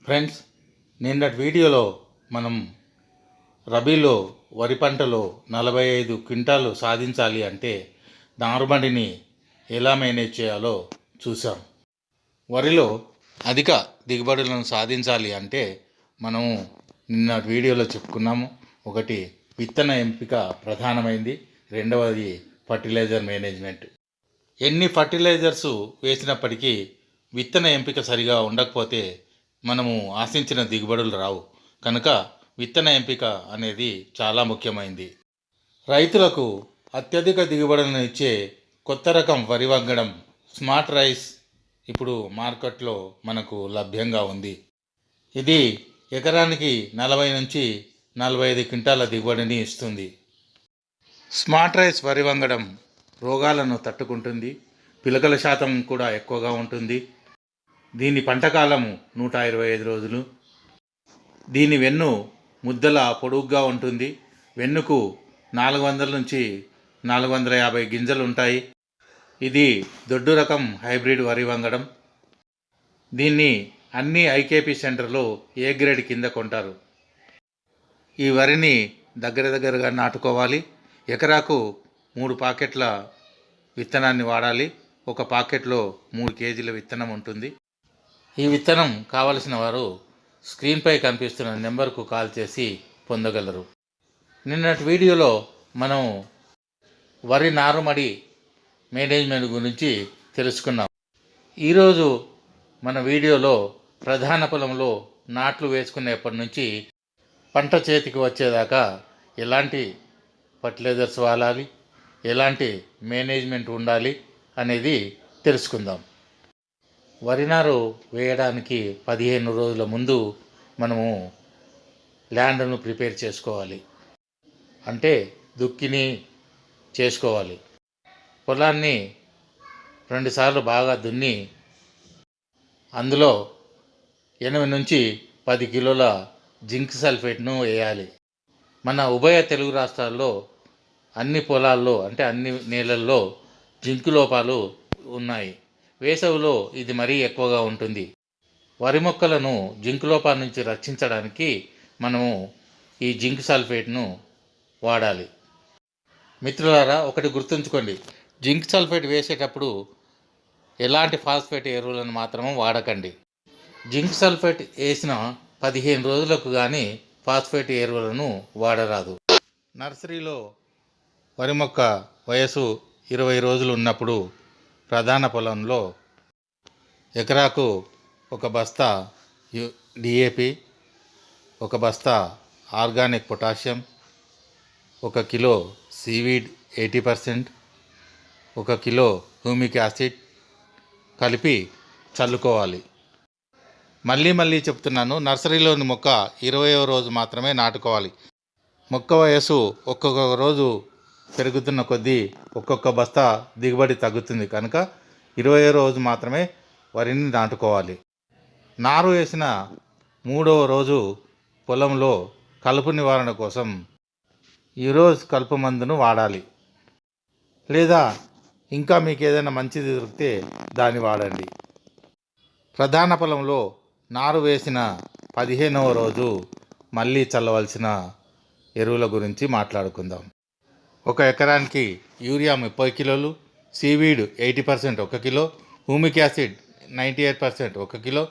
Friends, నిన్నటి వీడియోలో మనం రబీలో వరి పంటలో 45 క్వింటాలు సాధించాలి అంటే నారుమడిని ఎలా మేనేజ్ చేయాలో చూసాం. వరిలో అధిక దిగుబడులను సాధించాలి అంటే మనము నిన్న వీడియోలో చెప్పుకున్నాము. ఒకటి, విత్తన ఎంపిక ప్రధానమైంది. రెండవది, ఫర్టిలైజర్ మేనేజ్మెంట్. ఎన్ని ఫర్టిలైజర్స్ వేసినప్పటికీ విత్తన ఎంపిక సరిగా ఉండకపోతే మనము ఆశించిన దిగుబడులు రావు. కనుక విత్తన ఎంపిక అనేది చాలా ముఖ్యమైనది. రైతులకు అత్యధిక దిగుబడులను ఇచ్చే కొత్త రకం వరి వంగడం స్మార్ట్ రైస్ ఇప్పుడు మార్కెట్లో మనకు లభ్యంగా ఉంది. ఇది ఎకరానికి 40 నుంచి 45 క్వింటాల దిగుబడిని ఇస్తుంది. స్మార్ట్ రైస్ వరి వంగడం రోగాలను తట్టుకుంటుంది. పిలకల శాతం కూడా ఎక్కువగా ఉంటుంది. దీని పంటకాలము 125 రోజులు. దీని వెన్ను ముద్దల పొడుగ్గా ఉంటుంది. వెన్నుకు 400 నుంచి 450 గింజలు ఉంటాయి. ఇది దొడ్డు రకం హైబ్రిడ్ వరి వంగడం. దీన్ని అన్ని ఐకేపీ సెంటర్లో ఏ గ్రేడ్ కింద కొంటారు. ఈ వరిని దగ్గరగా నాటుకోవాలి. ఎకరాకు 3 పాకెట్ల విత్తనాన్ని వాడాలి. ఒక పాకెట్లో 3 కేజీల విత్తనం ఉంటుంది. ఈ విత్తనం కావలసిన వారు స్క్రీన్పై కనిపిస్తున్న నెంబర్కు కాల్ చేసి పొందగలరు. నిన్నటి వీడియోలో మనం వరి నారుమడి మేనేజ్మెంట్ గురించి తెలుసుకున్నాం. ఈరోజు మన వీడియోలో ప్రధాన పొలంలో నాట్లు వేసుకునేప్పటి నుంచి పంట చేతికి వచ్చేదాకా ఎలాంటి ఫర్టిలైజర్స్ వాడాలి, ఎలాంటి మేనేజ్మెంట్ ఉండాలి అనేది తెలుసుకుందాం. వరి నారు వేయడానికి 15 రోజుల ముందు మనము ల్యాండ్ను ప్రిపేర్ చేసుకోవాలి. అంటే దుక్కిని చేసుకోవాలి. పొలాన్ని 2 సార్లు బాగా దున్ని అందులో 8 నుంచి 10 కిలోల జింక్ సల్ఫేట్ను వేయాలి. మన ఉభయ తెలుగు రాష్ట్రాల్లో అన్ని పొలాల్లో అంటే అన్ని నేలల్లో జింక్ లోపాలు ఉన్నాయి. వేసవిలో ఇది మరీ ఎక్కువగా ఉంటుంది. వరి మొక్కలను జింక్ లోపాల నుంచి రక్షించడానికి మనము ఈ జింక్ సల్ఫేట్ను వాడాలి. మిత్రులారా, ఒకటి గుర్తుంచుకోండి, జింక్ సల్ఫేట్ వేసేటప్పుడు ఎలాంటి ఫాస్ఫేట్ ఎరువులను మాత్రమే వాడకండి. జింక్ సల్ఫేట్ వేసిన 15 రోజులకు కానీ ఫాస్ఫేట్ ఎరువులను వాడరాదు. నర్సరీలో వరి మొక్క వయసు 20 రోజులు ఉన్నప్పుడు ప్రధాన పొలంలో ఎకరాకు 1 బస్తా డిఏపి, 1 బస్తా organic potassium, 1 kilo seaweed 80%, 1 kilo humic acid కలిపి చల్లుకోవాలి. మళ్ళీ చెప్తున్నాను, నర్సరీలోని మొక్క 20వ రోజు మాత్రమే నాటుకోవాలి. మొక్క వయసు ఒక్కొక్క రోజు పెరుగుతున్న కొద్దీ ఒక్కొక్క బస్తా దిగుబడి తగ్గుతుంది. కనుక 20వ రోజు మాత్రమే వరిని నాటుకోవాలి. నారు వేసిన 3వ రోజు పొలంలో కలుపు నివారణ కోసం ఈరోజు కలుపు మందును వాడాలి. లేదా ఇంకా మీకు ఏదైనా మంచిది దొరికితే దాన్ని వాడండి. ప్రధాన పొలంలో నారు వేసిన 15వ రోజు మళ్ళీ చల్లవలసిన ఎరువుల గురించి మాట్లాడుకుందాం. 1 ఎకరానికి యూరియా 30 కిలోలు, seaweed 80% 1 kilo, humic acid 98% 1 kilo,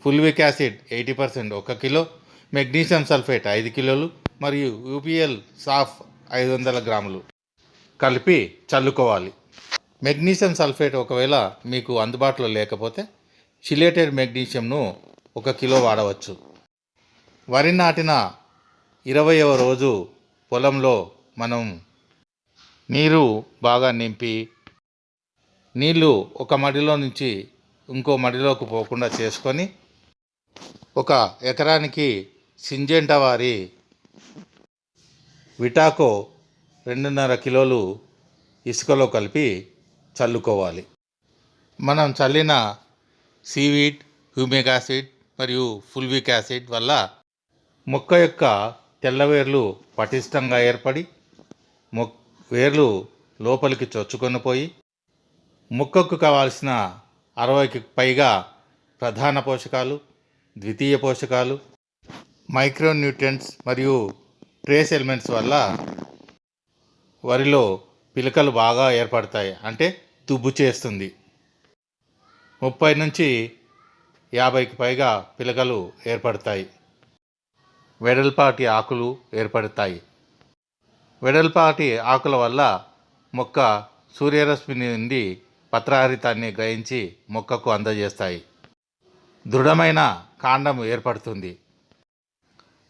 fulvic acid 80% 1 kilo, magnesium sulphate 5 కిలోలు మరియు యూపీఎల్ సాఫ్ 500 గ్రాములు కలిపి చల్లుకోవాలి. మెగ్నీషియం సల్ఫేట్ ఒకవేళ మీకు అందుబాటులో లేకపోతే చిలేటెడ్ మెగ్నీషియంను 1 కిలో వాడవచ్చు. వరి నాటిన 20వ రోజు పొలంలో మనం నీరు బాగా నింపి నీళ్ళు ఒక మడిలో నుంచి ఇంకో మడిలోకి పోకుండా చేసుకొని 1 ఎకరానికి సింజెంటా వారి విటాకో 2.5 కిలోలు ఇసుకలో కలిపి చల్లుకోవాలి. మనం చల్లిన సీవీడ్, హ్యూమిక్ యాసిడ్ మరియు ఫుల్విక్ యాసిడ్ వల్ల మొక్క యొక్క తెల్లవేర్లు పటిష్టంగా ఏర్పడి వేర్లు లోపలికి చొచ్చుకొని పోయి మొక్కకు కావాల్సిన 60కి పైగా ప్రధాన పోషకాలు ద్వితీయ పోషకాలు, మైక్రోన్యూట్రియంట్స్ మరియు ట్రేస్ ఎలిమెంట్స్ వల్ల వరిలో పిలకలు బాగా ఏర్పడతాయి, అంటే దుబ్బు చేస్తుంది. 30 నుంచి 50కి పైగా పిలకలు ఏర్పడతాయి. వెడల్పాటి ఆకులు ఏర్పడతాయి. వెడల్పాటి ఆకుల వల్ల మొక్క సూర్యరశ్మి నుండి పత్రహరితాన్ని గ్రహించి మొక్కకు అందజేస్తాయి. దృఢమైన కాండం ఏర్పడుతుంది.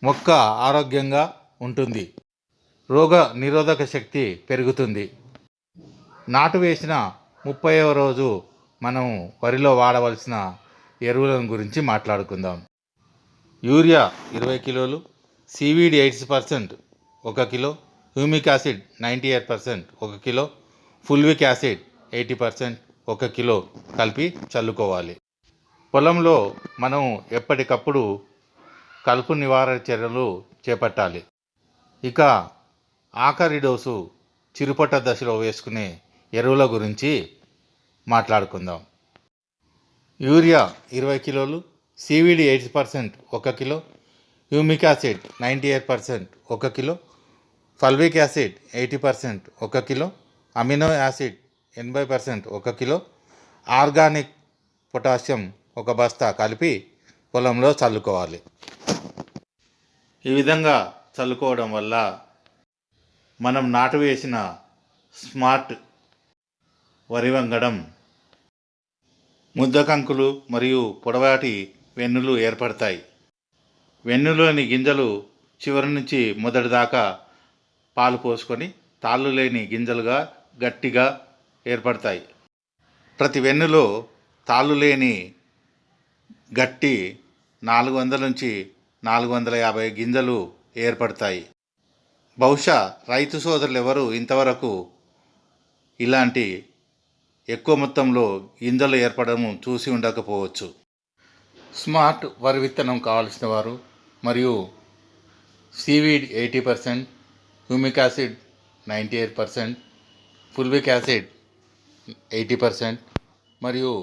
మొక్క ఆరోగ్యంగా ఉంటుంది. రోగ నిరోధక శక్తి పెరుగుతుంది. నాటు వేసిన 30వ రోజు మనం వరిలో వాడవలసిన ఎరువులను గురించి మాట్లాడుకుందాం. యూరియా 20 కిలోలు, seaweed 80% 1 kilo, humic acid 98% 1 kilo, fulvic acid 80% 1 kilo కలిపి చల్లుకోవాలి. పొలంలో మనం ఎప్పటికప్పుడు కలుపు నివారణ చర్యలు చేపట్టాలి. ఇక ఆఖరి డోసు చిరుపట్ట దశలో వేసుకునే ఎరువుల గురించి మాట్లాడుకుందాం. యూరియా 20 కిలోలు, seaweed 80% 1 kilo, humic acid 98% 1 kilo, fulvic acid 80% 1 kilo, amino acid 80% 1 kilo, organic potassium 1 బస్తా కలిపి పొలంలో చల్లుకోవాలి. ఈ విధంగా చల్లుకోవడం వల్ల మనం నాటు వేసిన స్మార్ట్ వరి వంగడం, ముద్దకంకులు మరియు పొడవాటి వెన్నులు ఏర్పడతాయి. వెన్నులోని గింజలు చివరి నుంచి మొదటి దాకా పాలు పోసుకొని తాళ్ళు లేని గింజలుగా గట్టిగా ఏర్పడతాయి. ప్రతి వెన్నులో తాళ్ళు లేని గట్టి 400 నుంచి 450 గింజలు ఏర్పడతాయి. బహుశా రైతు సోదరులు ఎవరు ఇంతవరకు ఇలాంటి ఎక్కువ మొత్తంలో గింజలు ఏర్పడడం చూసి ఉండకపోవచ్చు. స్మార్ట్ వరి విత్తనం కావాల్సిన వారు మరియు seaweed 80%, humic acid 98%, fulvic acid 80% మరియు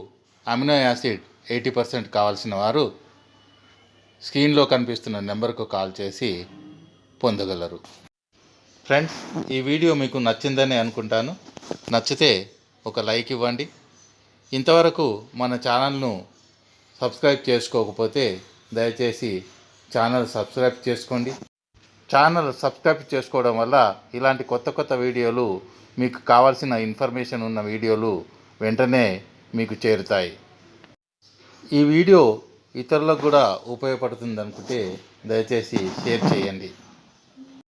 అమినో యాసిడ్ 80% కావాల్సిన వారు స్క్రీన్లో కనిపిస్తున్న నెంబర్కు కాల్ చేసి పొందగలరు. ఫ్రెండ్స్, ఈ వీడియో మీకు నచ్చిందని అనుకుంటాను. నచ్చితే ఒక లైక్ ఇవ్వండి. ఇంతవరకు మన ఛానల్ను సబ్స్క్రైబ్ చేసుకోకపోతే దయచేసి ఛానల్ సబ్స్క్రైబ్ చేసుకోండి. ఛానల్ సబ్స్క్రైబ్ చేసుకోవడం వల్ల ఇలాంటి కొత్త వీడియోలు, మీకు కావాల్సిన ఇన్ఫర్మేషన్ ఉన్న వీడియోలు వెంటనే మీకు చేరుతాయి. ఈ వీడియో ఇతరులకు కూడా ఉపయోగపడుతుంది అనుకుంటే దయచేసి షేర్ చేయండి.